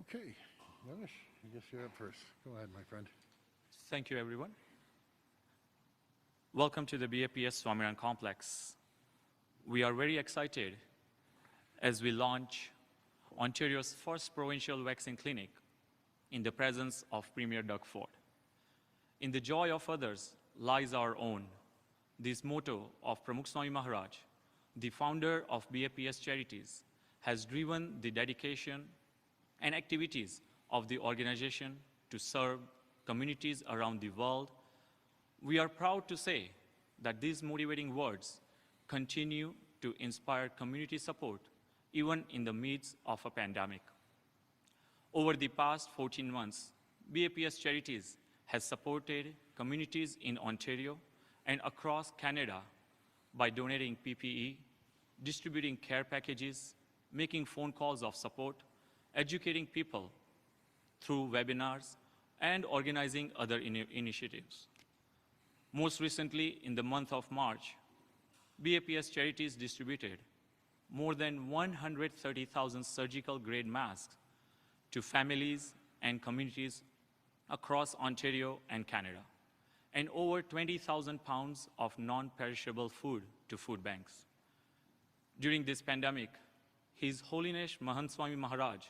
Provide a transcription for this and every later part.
Okay, Yogesh, I guess you're up first. Go ahead, my friend. Thank you, everyone. Welcome to the BAPS Swamiran Complex. We are very excited as we launch Ontario's first provincial vaccine clinic in the presence of Premier Doug Ford. In the joy of others lies our own. This motto of Pramukh Swami Maharaj, the founder of BAPS Charities, has driven the dedication and activities of the organization to serve communities around the world. We are proud to say that these motivating words continue to inspire community support even in the midst of a pandemic. Over the past 14 months, BAPS Charities has supported communities in Ontario and across Canada by donating PPE, distributing care packages, making phone calls of support, educating people through webinars, and organizing other initiatives. Most recently, in the month of March, BAPS Charities distributed more than 130,000 surgical-grade masks to families and communities across Ontario and Canada, and over 20,000 pounds of non-perishable food to food banks. During this pandemic, His Holiness Mahant Swami Maharaj,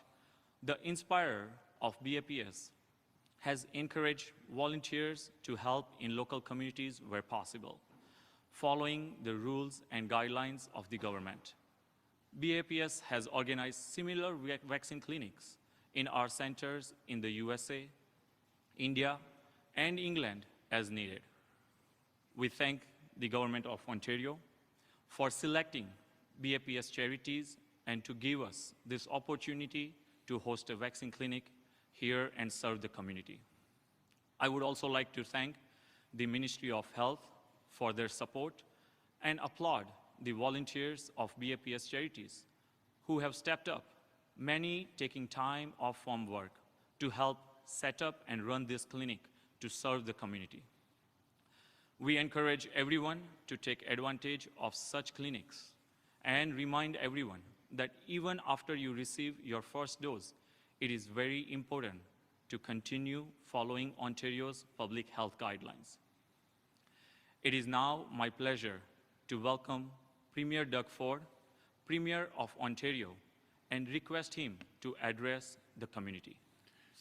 the inspirer of BAPS, has encouraged volunteers to help in local communities where possible, following the rules and guidelines of the government. BAPS has organized similar vaccine clinics in our centers in the USA, India, and England as needed. We thank the Government of Ontario for selecting BAPS Charities and to give us this opportunity to host a vaccine clinic here and serve the community. I would also like to thank the Ministry of Health for their support and applaud the volunteers of BAPS Charities who have stepped up, many taking time off from work to help set up and run this clinic to serve the community. We encourage everyone to take advantage of such clinics and remind everyone that even after you receive your first dose, it is very important to continue following Ontario's public health guidelines. It is now my pleasure to welcome Premier Doug Ford, Premier of Ontario, and request him to address the community.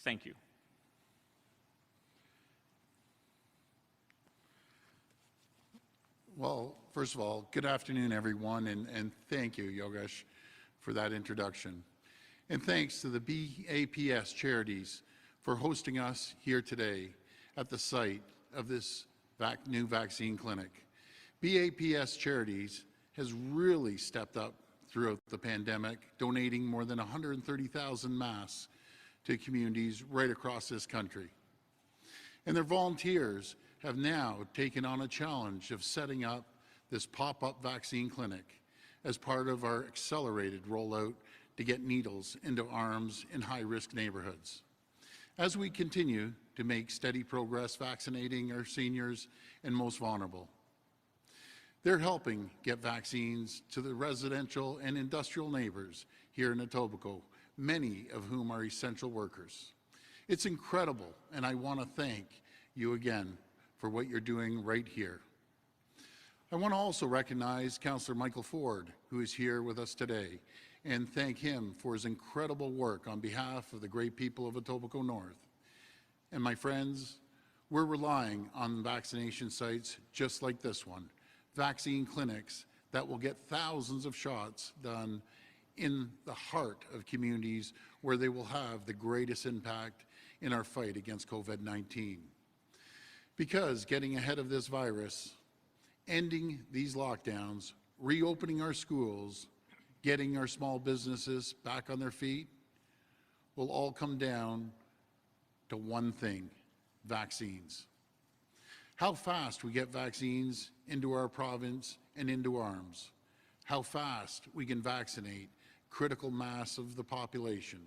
Thank you. Well, first of all, good afternoon, everyone, and thank you, Yogesh, for that introduction. And thanks to the BAPS Charities for hosting us here today at the site of this new vaccine clinic. BAPS Charities has really stepped up throughout the pandemic, donating more than 130,000 masks to communities right across this country. And their volunteers have now taken on a challenge of setting up this pop-up vaccine clinic as part of our accelerated rollout to get needles into arms in high-risk neighborhoods. As we continue to make steady progress vaccinating our seniors and most vulnerable, they're helping get vaccines to the residential and industrial neighbors here in Etobicoke, many of whom are essential workers. It's incredible, and I want to thank you again for what you're doing right here. I want to also recognize Councillor Michael Ford, who is here with us today, and thank him for his incredible work on behalf of the great people of Etobicoke North. And my friends, we're relying on vaccination sites just like this one, vaccine clinics that will get thousands of shots done in the heart of communities where they will have the greatest impact in our fight against COVID-19. Because getting ahead of this virus, ending these lockdowns, reopening our schools, getting our small businesses back on their feet will all come down to one thing: vaccines. How fast we get vaccines into our province and into arms. How fast we can vaccinate critical mass of the population.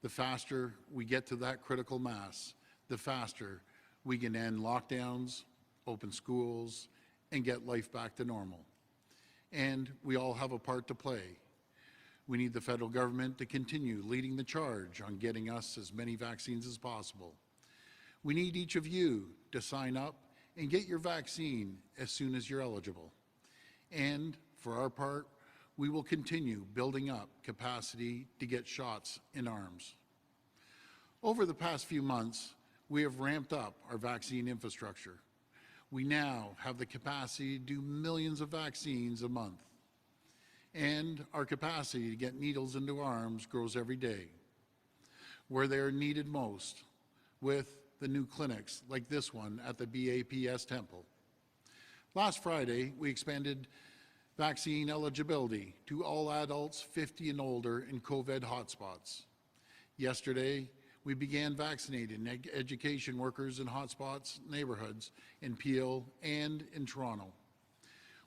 The faster we get to that critical mass, the faster we can end lockdowns, open schools, and get life back to normal. And we all have a part to play. We need the federal government to continue leading the charge on getting us as many vaccines as possible. We need each of you to sign up and get your vaccine as soon as you're eligible. And for our part, we will continue building up capacity to get shots in arms. Over the past few months, we have ramped up our vaccine infrastructure. We now have the capacity to do millions of vaccines a month. And our capacity to get needles into arms grows every day, where they are needed most, with the new clinics like this one at the BAPS Temple. Last Friday, we expanded vaccine eligibility to all adults 50 and older in COVID hotspots. Yesterday, we began vaccinating education workers in hotspots neighborhoods in Peel and in Toronto.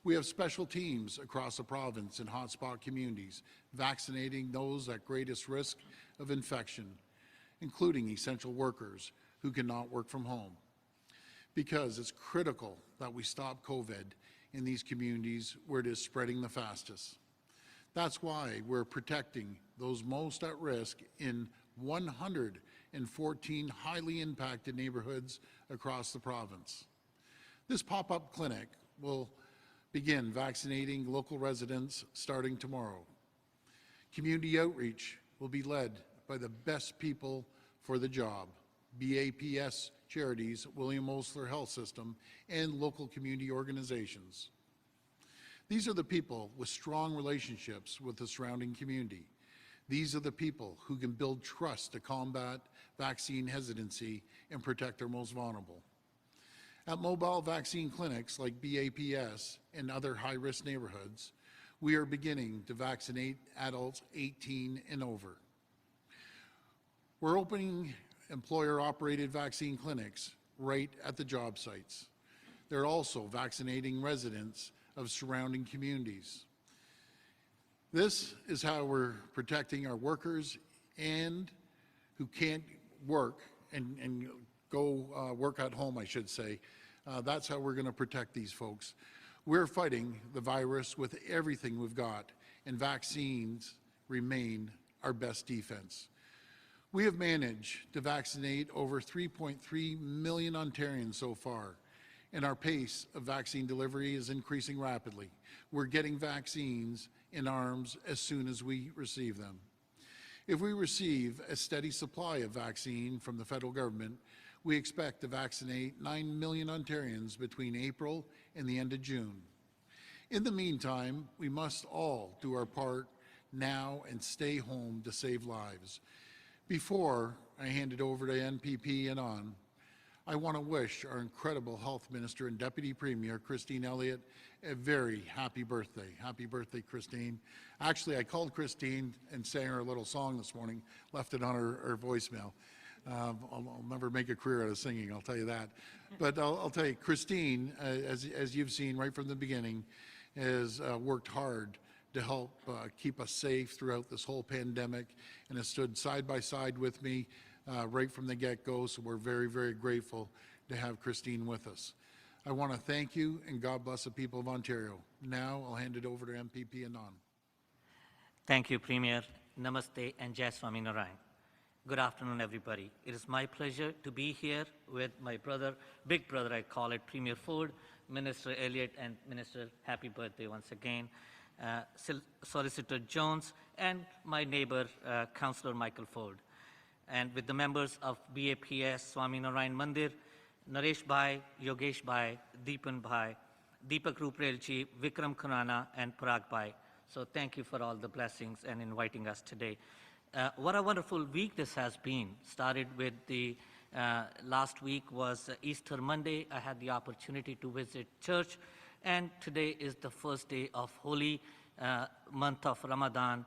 We have special teams across the province in hotspot communities, vaccinating those at greatest risk of infection, including essential workers who cannot work from home. Because it's critical that we stop COVID in these communities where it is spreading the fastest. That's why we're protecting those most at risk in 114 highly impacted neighborhoods across the province. This pop-up clinic will begin vaccinating local residents starting tomorrow. Community outreach will be led by the best people for the job, BAPS Charities, William Osler Health System, and local community organizations. These are the people with strong relationships with the surrounding community. These are the people who can build trust to combat vaccine hesitancy and protect our most vulnerable. At mobile vaccine clinics like BAPS and other high-risk neighborhoods, we are beginning to vaccinate adults 18 and over. We're opening employer-operated vaccine clinics right at the job sites. They're also vaccinating residents of surrounding communities. This is how we're protecting our workers and who can't work and go work at home, I should say. That's how we're going to protect these folks. We're fighting the virus with everything we've got, and vaccines remain our best defense. We have managed to vaccinate over 3.3 million Ontarians so far, and our pace of vaccine delivery is increasing rapidly. We're getting vaccines in arms as soon as we receive them. If we receive a steady supply of vaccine from the federal government, we expect to vaccinate 9 million Ontarians between April and the end of June. In the meantime, we must all do our part now and stay home to save lives. Before I hand it over to NPP and on, I want to wish our incredible Health Minister and Deputy Premier, Christine Elliott, a very happy birthday. Happy birthday, Christine. Actually, I called Christine and sang her a little song this morning, left it on her voicemail. I'll never make a career out of singing, I'll tell you that. But I'll tell you, Christine, as you've seen right from the beginning, has worked hard to help keep us safe throughout this whole pandemic and has stood side by side with me right from the get-go, so we're very, very grateful to have Christine with us. I want to thank you and God bless the people of Ontario. Now I'll hand it over to MPP Anand. Thank you, Premier. Namaste and Jai Swaminarayan. Good afternoon, everybody. It is my pleasure to be here with my brother, big brother I call it, Premier Ford, Minister Elliott, and Minister, happy birthday once again, Solicitor Jones, and my neighbor, Councillor Michael Ford. And with the members of BAPS, Swaminarayan Mandir, Naresh Bhai, Yogesh Bhai, Deepan Bhai, Deepak Ruprelji, Vikram Khurana, and Parag Bhai. So thank you for all the blessings and inviting us today. What a wonderful week this has been. Started with the last week was Easter Monday. I had the opportunity to visit church, and today is the first day of holy month of Ramadan.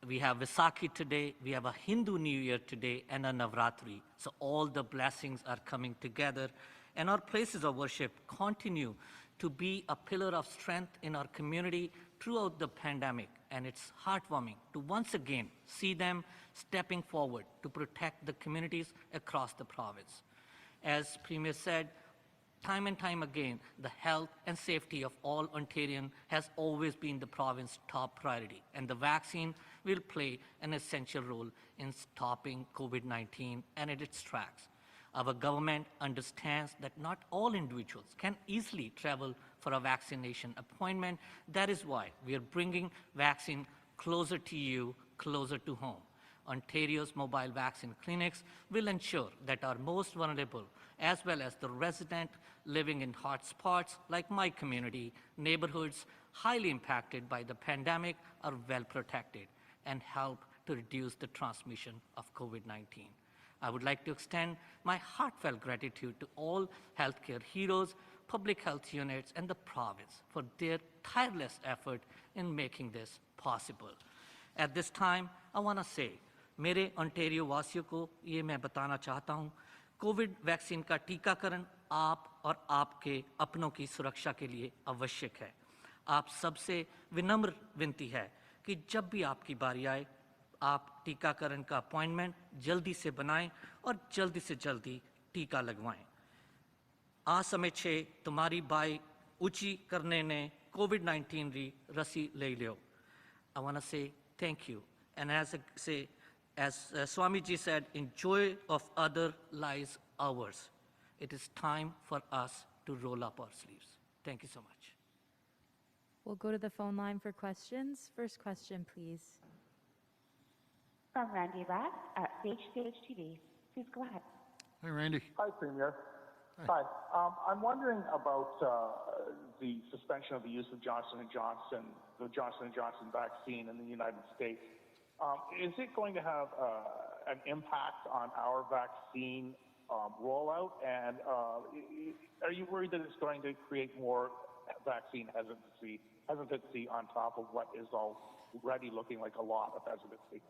We have Vaisakhi today, we have a Hindu New Year today, and a Navratri. So all the blessings are coming together, and our places of worship continue to be a pillar of strength in our community throughout the pandemic. And it's heartwarming to once again see them stepping forward to protect the communities across the province. As Premier said, time and time again, the health and safety of all Ontarians has always been the province's top priority. And the vaccine will play an essential role in stopping COVID-19 and its tracks. Our government understands that not all individuals can easily travel for a vaccination appointment. That is why we are bringing vaccine closer to you, closer to home. Ontario's mobile vaccine clinics will ensure that our most vulnerable, as well as the resident living in hotspots like my community, neighborhoods highly impacted by the pandemic, are well protected and help to reduce the transmission of COVID-19. I would like to extend my heartfelt gratitude to all healthcare heroes, public health units, and the province for their tireless effort in making this possible. At this time, I want to say, मेरे Ontario वासियों को ये मैं बताना चाहता हूँ, Covid vaccine का टीकाकरण आप और आपके अपनों की सुरक्षा के लिए आवश्यक है। आप सबसे विनम्र विनती है कि जब भी आपकी बारी आए, आप टीकाकरण का अपॉइंटमेंट जल्दी से बनाएं और जल्दी से जल्दी टीका लगवाएं। आ समय छे तुम्हारी बाई ऊंची करने ने COVID-19 री रसी ले लियो। I want to say thank you. And as Swamiji said, in joy of other lies ours. It is time for us to roll up our sleeves. Thank you so much. We'll go to the phone line for questions. First question, please. From Randy Rath at CHCH TV. Please go ahead. Hi, Randy. Hi, Premier. Hi. I'm wondering about the suspension of the use of the Johnson & Johnson vaccine in the United States. Is it going to have an impact on our vaccine rollout? And are you worried that it's going to create more vaccine hesitancy on top of what is already looking like a lot of hesitancy?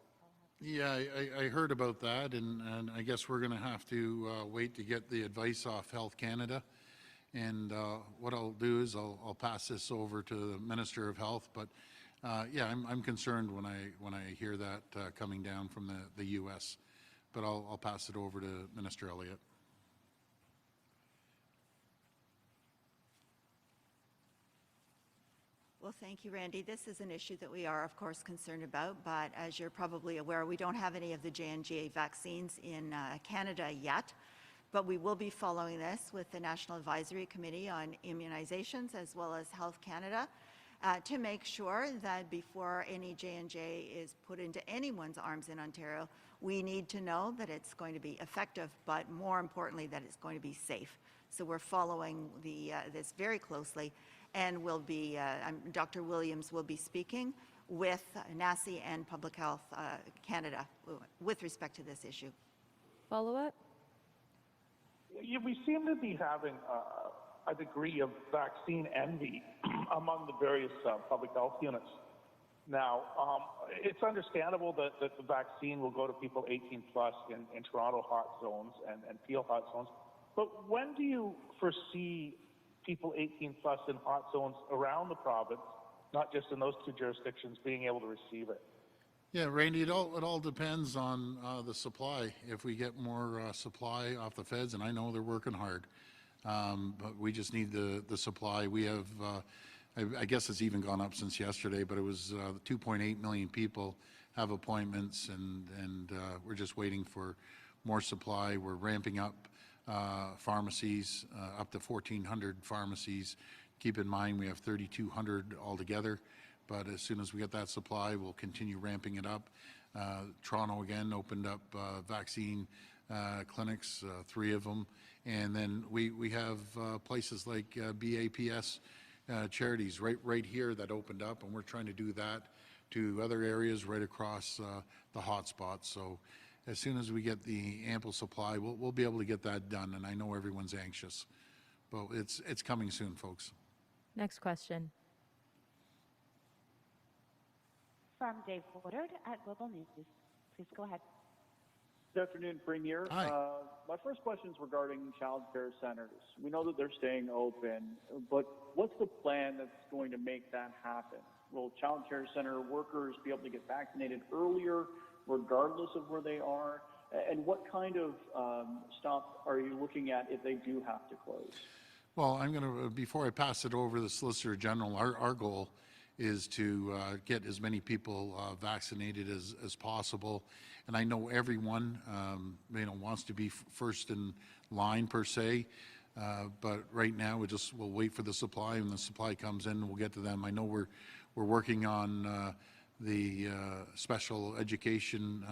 Yeah, I heard about that, and I guess we're going to have to wait to get the advice off Health Canada. And what I'll do is I'll pass this over to the Minister of Health. But yeah, I'm concerned when I hear that coming down from the U.S. But I'll pass it over to Minister Elliott. Well, thank you, Randy. This is an issue that we are, of course, concerned about, but as you're probably aware, we don't have any of the J&J vaccines in Canada yet, but we will be following this with the National Advisory Committee on Immunizations as well as Health Canada to make sure that before any J&J is put into anyone's arms in Ontario, we need to know that it's going to be effective, but more importantly, that it's going to be safe. So we're following this very closely. And will be, Dr. Williams will be speaking with NACI and Public Health Canada with respect to this issue. Follow-up? Yeah, we seem to be having a degree of vaccine envy among the various public health units. Now, it's understandable that the vaccine will go to people 18 plus in Toronto hot zones and Peel hot zones. But when do you foresee people 18 plus in hot zones around the province, not just in those two jurisdictions, being able to receive it? Yeah, Randy, it all depends on the supply. If we get more supply off the feds, and I know they're working hard, but we just need the supply. We have, I guess it's even gone up since yesterday, but it was 2.8 million people have appointments, and we're just waiting for more supply. We're ramping up pharmacies, up to 1,400 pharmacies. Keep in mind we have 3,200 altogether, but as soon as we get that supply, we'll continue ramping it up. Toronto again opened up vaccine clinics, 3 of them, and then we have places like BAPS charities right here that opened up, and we're trying to do that to other areas right across the hot spots. So as soon as we get the ample supply, we'll be able to get that done, and I know everyone's anxious. But it's coming soon, folks. Next question. From Dave Woodard at Global News. Please go ahead. Good afternoon, Premier. Hi. My first question is regarding child care centers. We know that they're staying open, but what's the plan that's going to make that happen? Will child care center workers be able to get vaccinated earlier, regardless of where they are? And what kind of stop are you looking at if they do have to close? Well, I'm going to, before I pass it over to the Solicitor General, our goal is to get as many people vaccinated as possible. And I know everyone, wants to be first in line per se. But right now, we'll wait for the supply. When the supply comes in, we'll get to them. I know we're working on the special education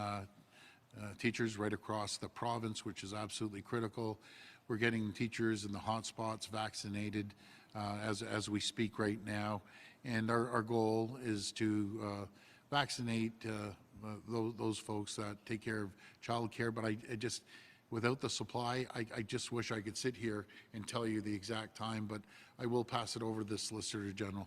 teachers right across the province, which is absolutely critical. We're getting teachers in the hotspots vaccinated as we speak right now. And our goal is to vaccinate those folks that take care of childcare. But I just, without the supply, I just wish I could sit here and tell you the exact time, but I will pass it over to the Solicitor General.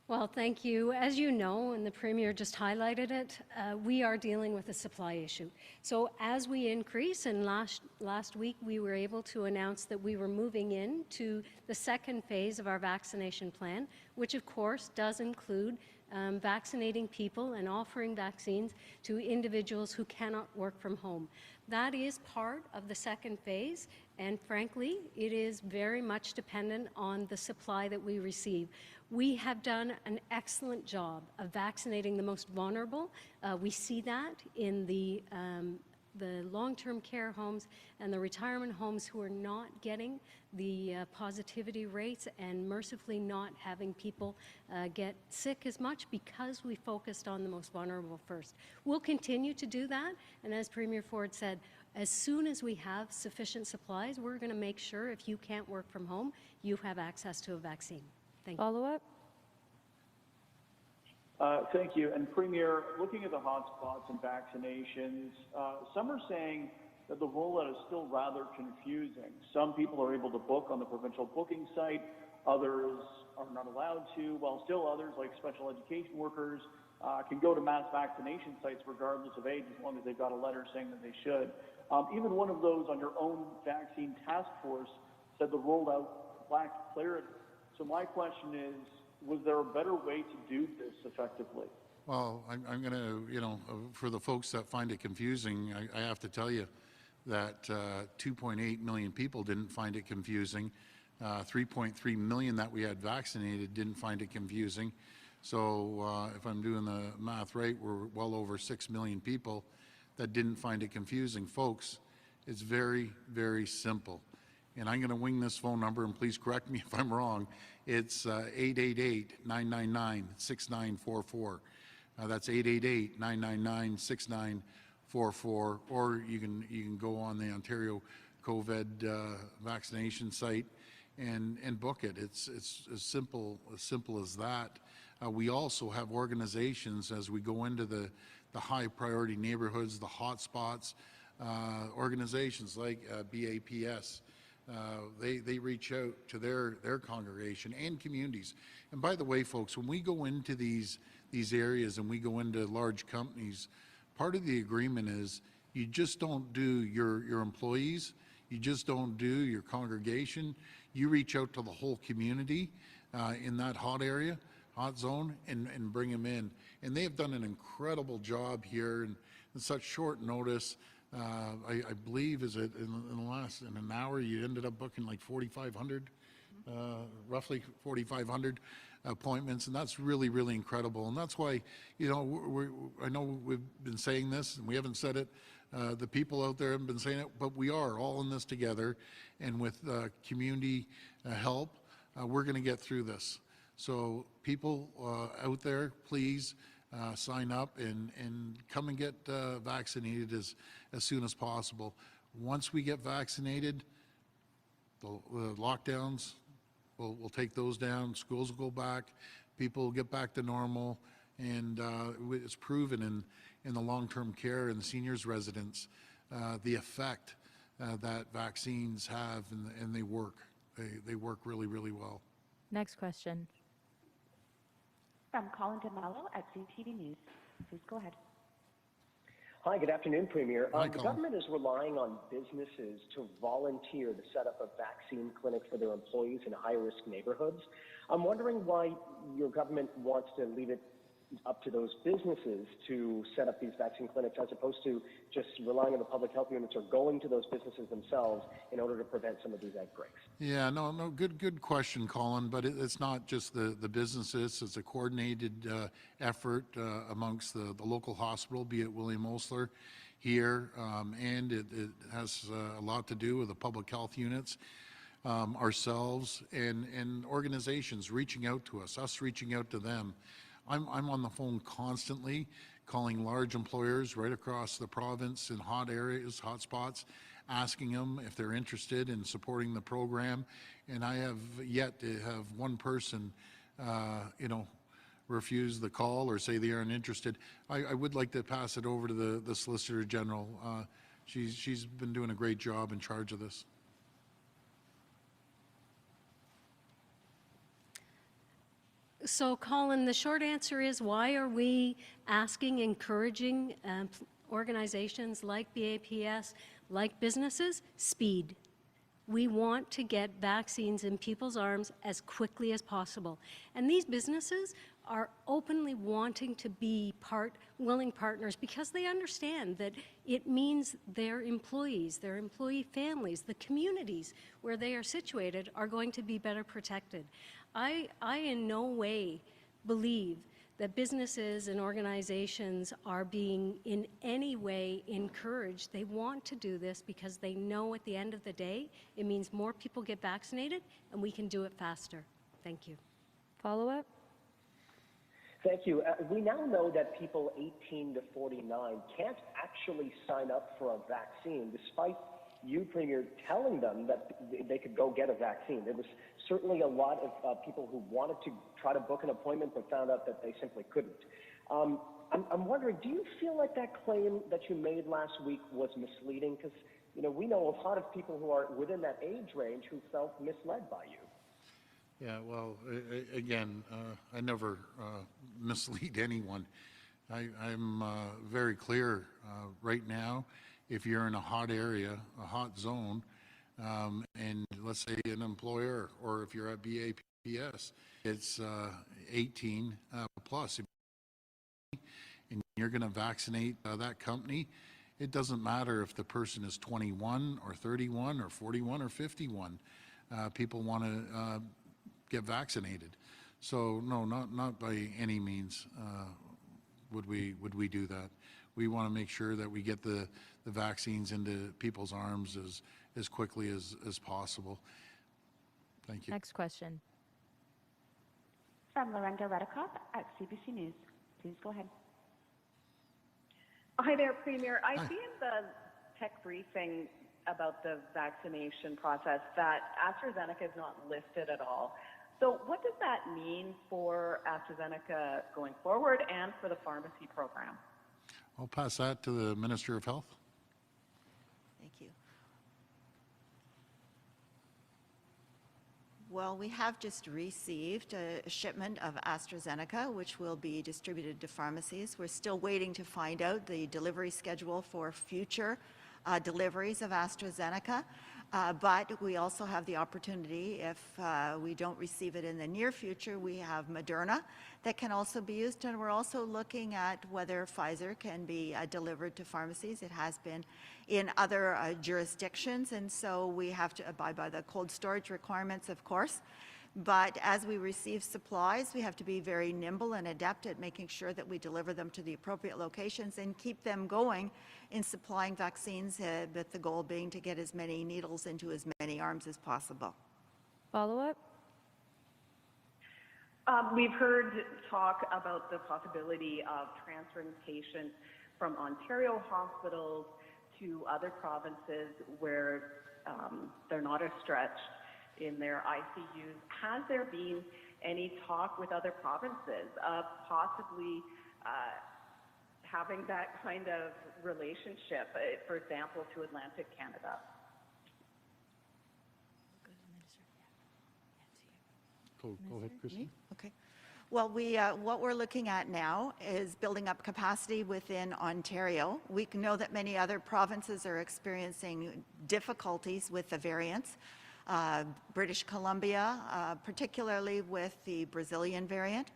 Well, thank you. As you know, and the Premier just highlighted it, we are dealing with a supply issue. So as we increase, and last week we were able to announce that we were moving into the second phase of our vaccination plan, which of course does include vaccinating people and offering vaccines to individuals who cannot work from home. That is part of the second phase, and frankly, it is very much dependent on the supply that we receive. We have done an excellent job of vaccinating the most vulnerable. We see that in the long-term care homes and the retirement homes who are not getting the positivity rates and mercifully not having people get sick as much because we focused on the most vulnerable first. We'll continue to do that, and as Premier Ford said, as soon as we have sufficient supplies, we're going to make sure if you can't work from home, you have access to a vaccine. Thank you. Follow-up? Thank you. And Premier, looking at the hotspots and vaccinations, some are saying that the rollout is still rather confusing. Some people are able to book on the provincial booking site, others are not allowed to, while still others, like special education workers, can go to mass vaccination sites regardless of age, as long as they've got a letter saying that they should. Even one of those on your own vaccine task force said the rollout lacked clarity. So my question is, was there a better way to do this effectively? Well, I'm going to, for the folks that find it confusing, I have to tell you that 2.8 million people didn't find it confusing. 3.3 million that we had vaccinated didn't find it confusing. So if I'm doing the math right, we're well over 6 million people that didn't find it confusing. Folks, it's very, very simple. And I'm going to wing this phone number, and please correct me if I'm wrong. It's 888-999-6944. That's 888-999-6944. Or you can go on the Ontario COVID vaccination site and book it. It's as simple as that. We also have organizations as we go into the high priority neighborhoods, the hot spots, organizations like BAPS. They reach out to their congregation and communities. And by the way, folks, when we go into these areas and we go into large companies, part of the agreement is you just don't do your employees, you just don't do your congregation, you reach out to the whole community in that hot area, hot zone, and bring them in. And they have done an incredible job here in such short notice. I believe in an hour you ended up booking like 4,500, roughly 4,500 appointments, and that's really, really incredible. And that's why, I know we've been saying this, and we haven't said it. The people out there haven't been saying it, but we are all in this together, and with community help, we're going to get through this. So people out there, please sign up and come and get vaccinated as soon as possible. Once we get vaccinated, the lockdowns, we'll take those down, schools will go back, people will get back to normal, and it's proven in the long-term care and the seniors residents the effect that vaccines have, and they work. They work really, really well. Next question. From Colin DeMello at CTV News. Please go ahead. Hi, good afternoon, Premier. Hi, the Colin. government is relying on businesses to volunteer to set up a vaccine clinic for their employees in high-risk neighborhoods. I'm wondering why your government wants to leave it up to those businesses to set up these vaccine clinics as opposed to just relying on the public health units or going to those businesses themselves in order to prevent some of these outbreaks? Yeah, no, good question, Colin. But it's not just the businesses. It's a coordinated effort amongst the local hospital, be it William Osler here, and it has a lot to do with the public health units, ourselves, and organizations reaching out to us reaching out to them. I'm on the phone constantly, calling large employers right across the province in hot areas, hot spots, asking them if they're interested in supporting the program. And I have yet to have one person, refuse the call or say they aren't interested. I would like to pass it over to the Solicitor General. She's been doing a great job in charge of this. So, Colin, the short answer is, why are we asking, encouraging organizations like BAPS, like businesses? Speed. We want to get vaccines in people's arms as quickly as possible. And these businesses are openly wanting to be willing partners because they understand that it means their employees, their employee families, the communities where they are situated are going to be better protected. I in no way believe that businesses and organizations are being in any way encouraged. They want to do this because they know at the end of the day, it means more people get vaccinated and we can do it faster. Thank you. Follow-up? Thank you. We now know that people 18 to 49 can't actually sign up for a vaccine, despite you, Premier, telling them that they could go get a vaccine. There was certainly a lot of people who wanted to try to book an appointment but found out that they simply couldn't. I'm wondering, do you feel like that claim that you made last week was misleading? Because, we know a lot of people who are within that age range who felt misled by you. Yeah, well, again, I never mislead anyone. I'm very clear right now. If you're in a hot area, a hot zone, and let's say an employer, or if you're at BAPS, it's 18 plus, and you're going to vaccinate that company, it doesn't matter if the person is 21 or 31 or 41 or 51. People want to get vaccinated. So no, not by any means would we do that. We want to make sure that we get the vaccines into people's arms as quickly as possible. Thank you. Next question. From Lorenda Redikoff at CBC News. Please go ahead. Hi there, Premier. I Hi. see in the tech briefing about the vaccination process that AstraZeneca is not listed at all. So what does that mean for AstraZeneca going forward and for the pharmacy program? I'll pass that to the Minister of Health. Thank you. Well, we have just received a shipment of AstraZeneca, which will be distributed to pharmacies. We're still waiting to find out the delivery schedule for future deliveries of AstraZeneca. But we also have the opportunity, if we don't receive it in the near future, we have Moderna that can also be used. And we're also looking at whether Pfizer can be delivered to pharmacies. It has been in other jurisdictions. And so we have to abide by the cold storage requirements, of course. But as we receive supplies, we have to be very nimble and adept at making sure that we deliver them to the appropriate locations and keep them going in supplying vaccines, with the goal being to get as many needles into as many arms as possible. Follow-up? We've heard talk about the possibility of transferring patients from Ontario hospitals to other provinces where they're not as stretched in their ICUs. Has there been any talk with other provinces of possibly having that kind of relationship, for example, to Atlantic Canada? Go ahead, Christine. Okay. Well, what we're looking at now is building up capacity within Ontario. We know that many other provinces are experiencing difficulties with the variants. British Columbia, particularly with the Brazilian variant.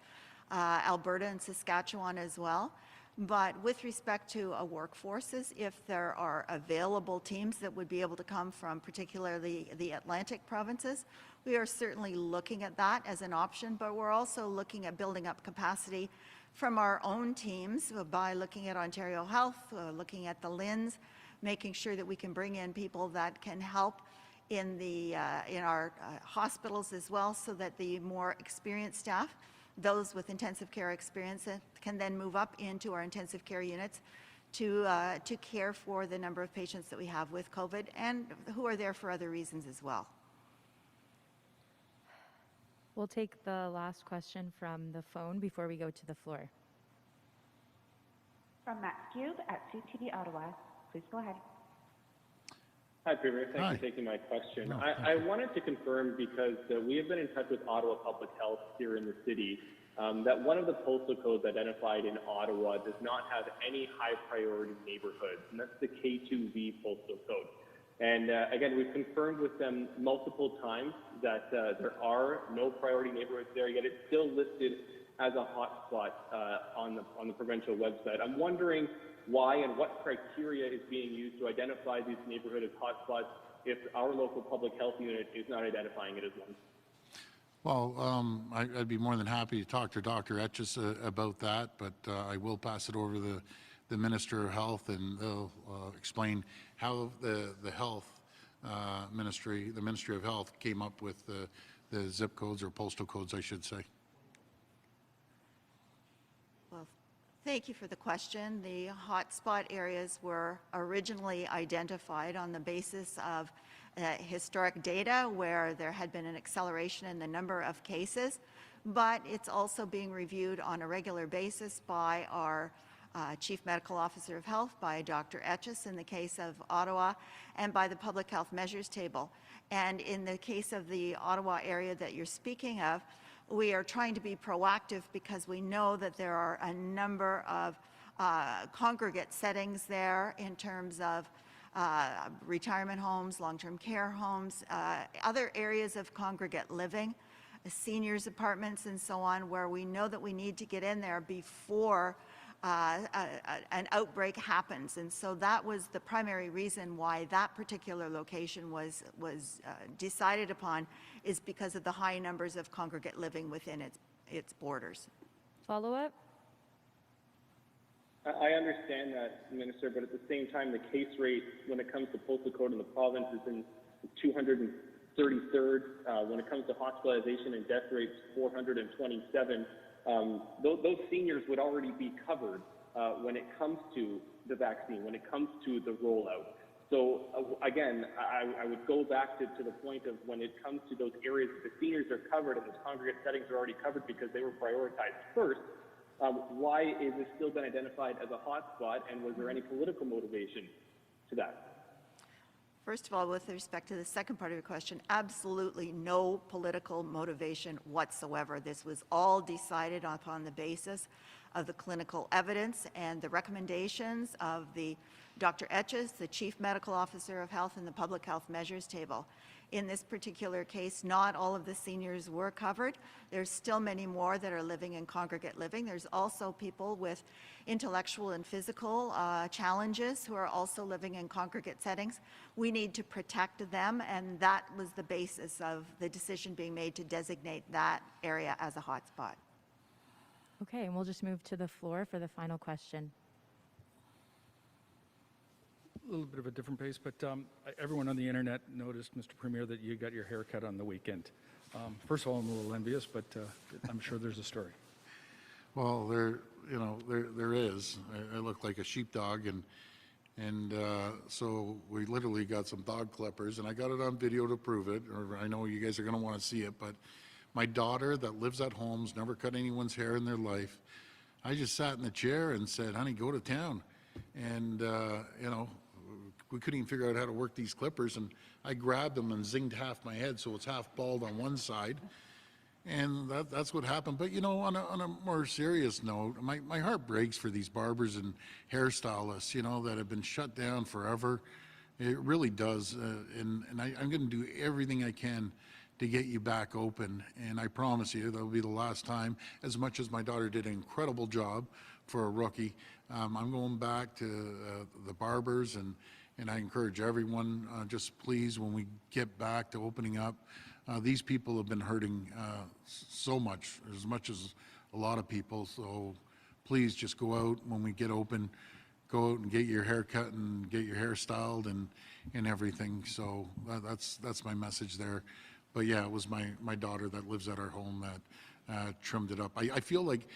Alberta and Saskatchewan as well. But with respect to workforces, if there are available teams that would be able to come from particularly the Atlantic provinces, we are certainly looking at that as an option, but we're also looking at building up capacity from our own teams by looking at Ontario Health, looking at the LHINs, making sure that we can bring in people that can help in our hospitals as well, so that the more experienced staff, those with intensive care experience, can then move up into our intensive care units to care for the number of patients that we have with COVID and who are there for other reasons as well. We'll take the last question from the phone before we go to the floor. From Max Cube at CTV Ottawa. Please go ahead. Hi, Premier. Thanks Hi. for taking my question. No, I wanted to confirm, because we have been in touch with Ottawa Public Health here in the city, that one of the postal codes identified in Ottawa does not have any high priority neighborhoods, and that's the K2V postal code. And again, we've confirmed with them multiple times that there are no priority neighborhoods there, yet it's still listed as a hotspot on the provincial website. I'm wondering why and what criteria is being used to identify these neighborhood as hotspots if our local public health unit is not identifying it as one. Well, I'd be more than happy to talk to Dr. Etches about that, but I will pass it over to the Minister of Health, and they'll explain how the Health Ministry, the Ministry of Health, came up with the zip codes, or postal codes, I should say. Well, thank you for the question. The hotspot areas were originally identified on the basis of historic data where there had been an acceleration in the number of cases, but it's also being reviewed on a regular basis by our Chief Medical Officer of Health, by Dr. Etches in the case of Ottawa, and by the Public Health Measures Table. And in the case of the Ottawa area that you're speaking of, we are trying to be proactive because we know that there are a number of congregate settings there in terms of retirement homes, long-term care homes, other areas of congregate living, seniors apartments and so on, where we know that we need to get in there before an outbreak happens. And so that was the primary reason why that particular location was decided upon, is because of the high numbers of congregate living within its borders. Follow-up? I understand that, Minister, but at the same time, the case rate when it comes to postal code in the province is in 233rd. When it comes to hospitalization and death rates, 427. Those seniors would already be covered when it comes to the vaccine, when it comes to the rollout. So again, I would go back to the point of when it comes to those areas, the seniors are covered and those congregate settings are already covered because they were prioritized first. Why is this still been identified as a hotspot, and was there any political motivation to that? First of all, with respect to the second part of your question, absolutely no political motivation whatsoever. This was all decided upon the basis of the clinical evidence and the recommendations of the Dr. Etches, the Chief Medical Officer of Health, and the Public Health Measures Table. In this particular case, not all of the seniors were covered. There's still many more that are living in congregate living. There's also people with intellectual and physical challenges who are also living in congregate settings. We need to protect them, and that was the basis of the decision being made to designate that area as a hotspot. Okay, and we'll just move to the floor for the final question. A little bit of a different pace, but everyone on the internet noticed, Mr. Premier, that you got your hair cut on the weekend. First of all, I'm a little envious, but I'm sure there's a story. Well, there is. I look like a sheepdog, and so we literally got some dog clippers, and I got it on video to prove it. Or I know you guys are going to want to see it, but my daughter that lives at home's never cut anyone's hair in their life. I just sat in the chair and said, "Honey, go to town," and we couldn't even figure out how to work these clippers, and I grabbed them and zinged half my head so it's half bald on one side, and that's what happened. But on a more serious note, my heart breaks for these barbers and hairstylists, that have been shut down forever. It really does, and I'm going to do everything I can to get you back open. And I promise you, that'll be the last time. As much as my daughter did an incredible job for a rookie, I'm going back to the barbers, and I encourage everyone, just please, when we get back to opening up, these people have been hurting so much as a lot of people. So please just go out when we get open, go out and get your hair cut and get your hair styled and everything. So that's my message there. But yeah, it was my daughter that lives at our home that trimmed it up. I feel like,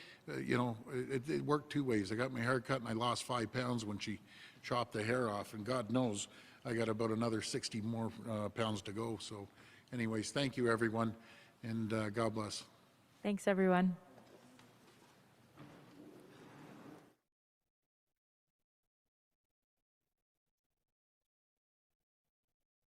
you know, it worked two ways. I got my hair cut and I lost 5 pounds when she chopped the hair off, and God knows I got about another 60 more pounds to go. So anyways, thank you everyone, and God bless. Thanks, everyone.